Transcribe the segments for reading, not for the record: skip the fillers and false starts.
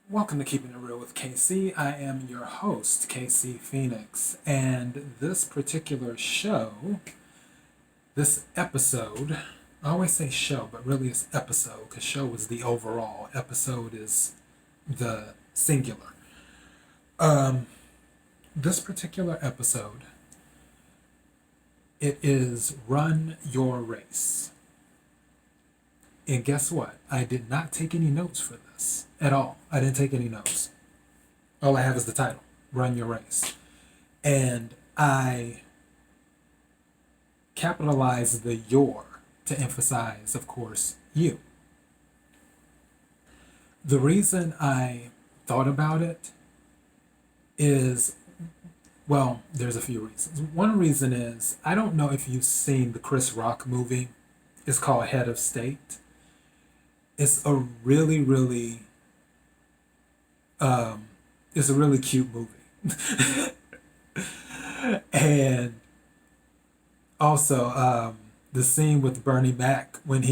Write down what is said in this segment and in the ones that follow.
Welcome to Keeping It Real with KC. I am your host, KC Phoenix, and this particular show, this episode, I always say show, but really it's episode, because show is the overall, episode is the singular. Um, this particular episode, it is Run Your Race. And guess what? I did not take any notes for this at all. I didn't take any notes. All I have is the title, Run Your Race. And I capitalize the your to emphasize, of course, you. The reason I thought about it is, well, there's a few reasons. One reason is, I don't know if you've seen the Chris Rock movie. It's called Head of State. It's a really, really, it's a really cute movie. And also, the scene with Bernie Mac when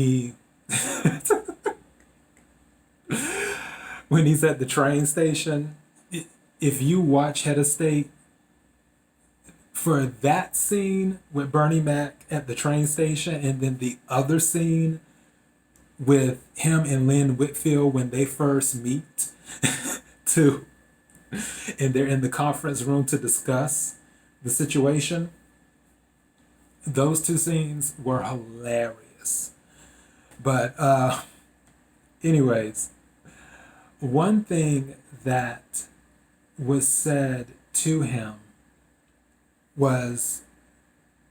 when he's at the train station. If you watch Head of State, for that scene with Bernie Mac at the train station, and then the other scene with him and Lynn Whitfield when they first meet, to and they're in the conference room to discuss the situation. Those two scenes were hilarious. But anyways, one thing that was said to him was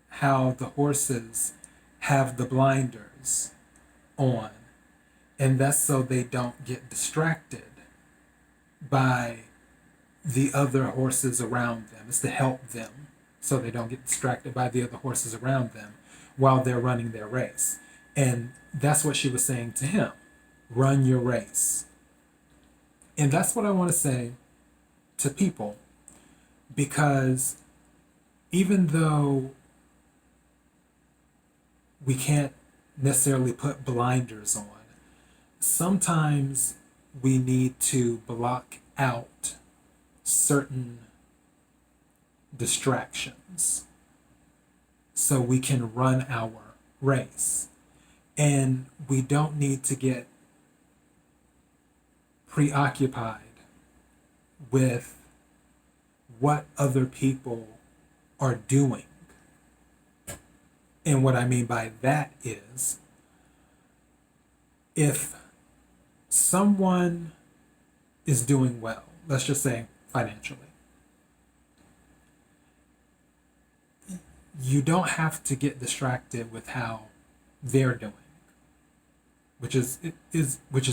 how the horses have the blinders on, and that's so they don't get distracted by the other horses around them. It's to help them so they don't get distracted by the other horses around them while they're running their race. And that's what she was saying to him. Run your race. And that's what I want to say to people, because even though we can't necessarily put blinders on, sometimes we need to block out certain distractions so we can run our race. And we don't need to get preoccupied with what other people are doing. And what I mean by that is, if someone is doing well, let's just say financially, you don't have to get distracted with how they're doing, which is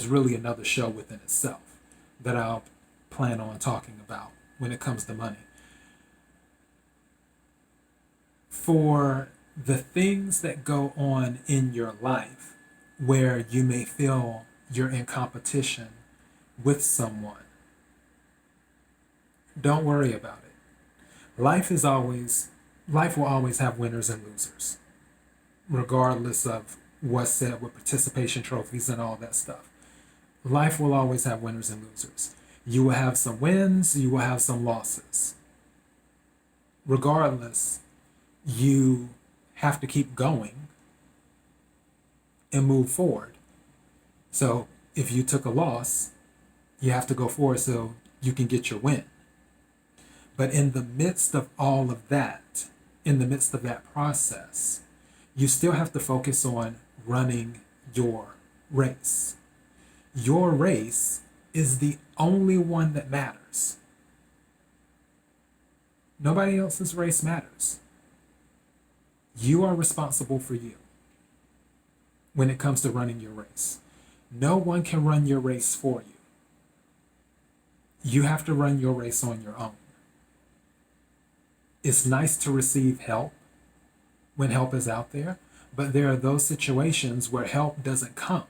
really another show within itself that I'll plan on talking about when it comes to money. For the things that go on in your life where you may feel you're in competition with someone, don't worry about it. Life will always have winners and losers, regardless of what's said with participation trophies and all that stuff. Life will always have winners and losers. You will have some wins, you will have some losses. Regardless, you have to keep going and move forward. So if you took a loss, you have to go forward so you can get your win. But in the midst of all of that, in the midst of that process, you still have to focus on running your race. Your race is the only one that matters. Nobody else's race matters. You are responsible for you when it comes to running your race. No one can run your race for you. You have to run your race on your own. It's nice to receive help when help is out there, but there are those situations where help doesn't come.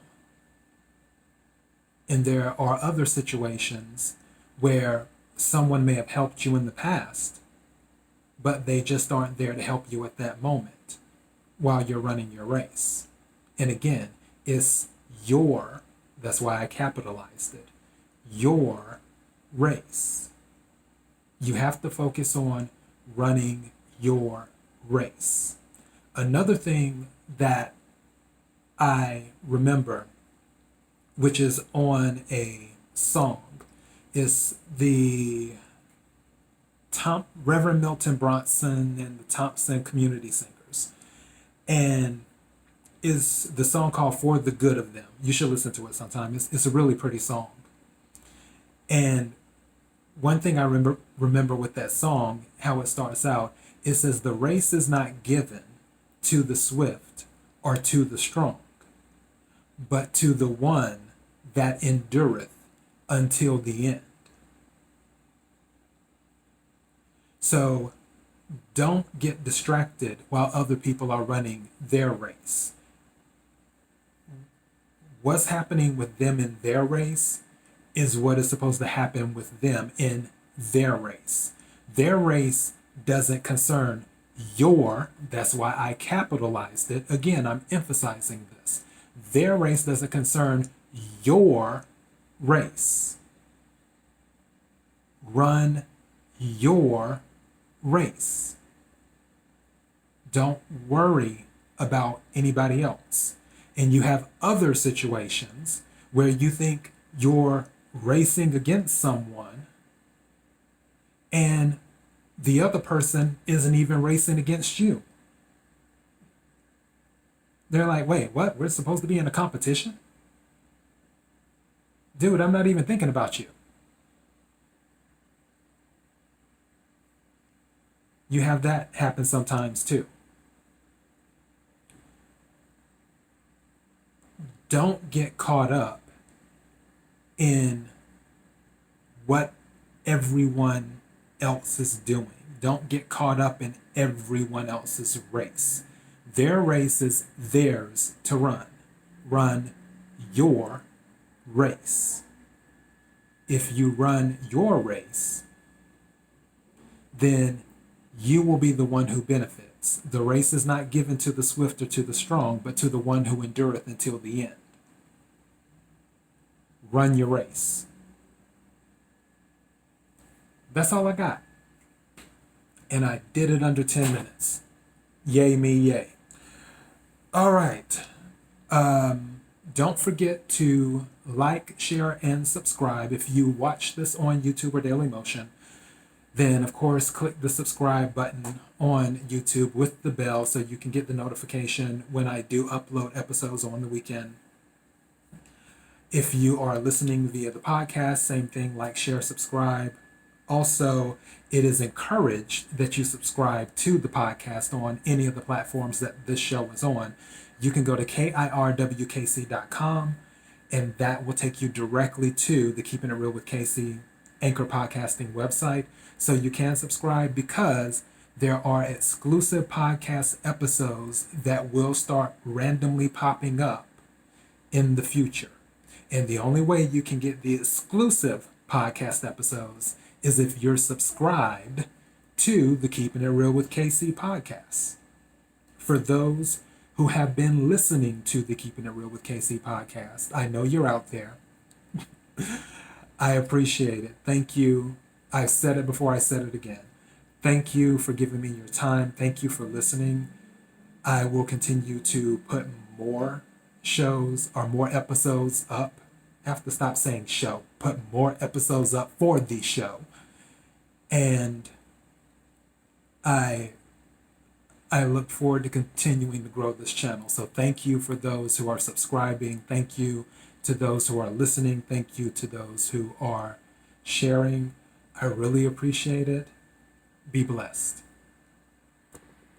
And there are other situations where someone may have helped you in the past, but they just aren't there to help you at that moment while you're running your race. And again, it's your, that's why I capitalized it, your race. You have to focus on running your race. Another thing that I remember, which is on a song, is the Reverend Milton Bronson and the Thompson Community Singers. And is the song called For the Good of Them. You should listen to it sometime. It's a really pretty song. And one thing I remember with that song, how it starts out, it says, the race is not given to the swift or to the strong, but to the one that endureth until the end. So don't get distracted while other people are running their race. What's happening with them in their race is what is supposed to happen with them in their race. Their race doesn't concern that's why I capitalized it. Again, I'm emphasizing this. Their race doesn't concern your race. Run your race. Don't worry about anybody else. And you have other situations where you think you're racing against someone and the other person isn't even racing against you. They're like, wait, what? We're supposed to be in a competition? Dude, I'm not even thinking about you. You have that happen sometimes too. Don't get caught up in what everyone else is doing. Don't get caught up in everyone else's race. Their race is theirs to run. Run your race. If you run your race, then you will be the one who benefits. The race is not given to the swift or to the strong, but to the one who endureth until the end. Run your race. That's all I got. And I did it under 10 minutes. Yay me, yay. All right. Don't forget to like, share, and subscribe. If you watch this on YouTube or Daily Motion, then of course click the subscribe button on YouTube with the bell so you can get the notification when I do upload episodes on the weekend. If you are listening via the podcast, same thing, like, share, subscribe. Also, it is encouraged that you subscribe to the podcast on any of the platforms that this show is on. You can go to KIRWKC.com, and that will take you directly to the Keeping It Real with KC Anchor Podcasting website. So you can subscribe because there are exclusive podcast episodes that will start randomly popping up in the future. And the only way you can get the exclusive podcast episodes is if you're subscribed to the Keeping It Real with KC podcast. For those who have been listening to the Keeping It Real with KC podcast, I know you're out there. I appreciate it. Thank you. I've said it before, I said it again. Thank you for giving me your time. Thank you for listening. I will continue to put more shows or more episodes up. I have to stop saying show. Put more episodes up for the show. And I look forward to continuing to grow this channel. So thank you for those who are subscribing. Thank you to those who are listening. Thank you to those who are sharing. I really appreciate it. Be blessed.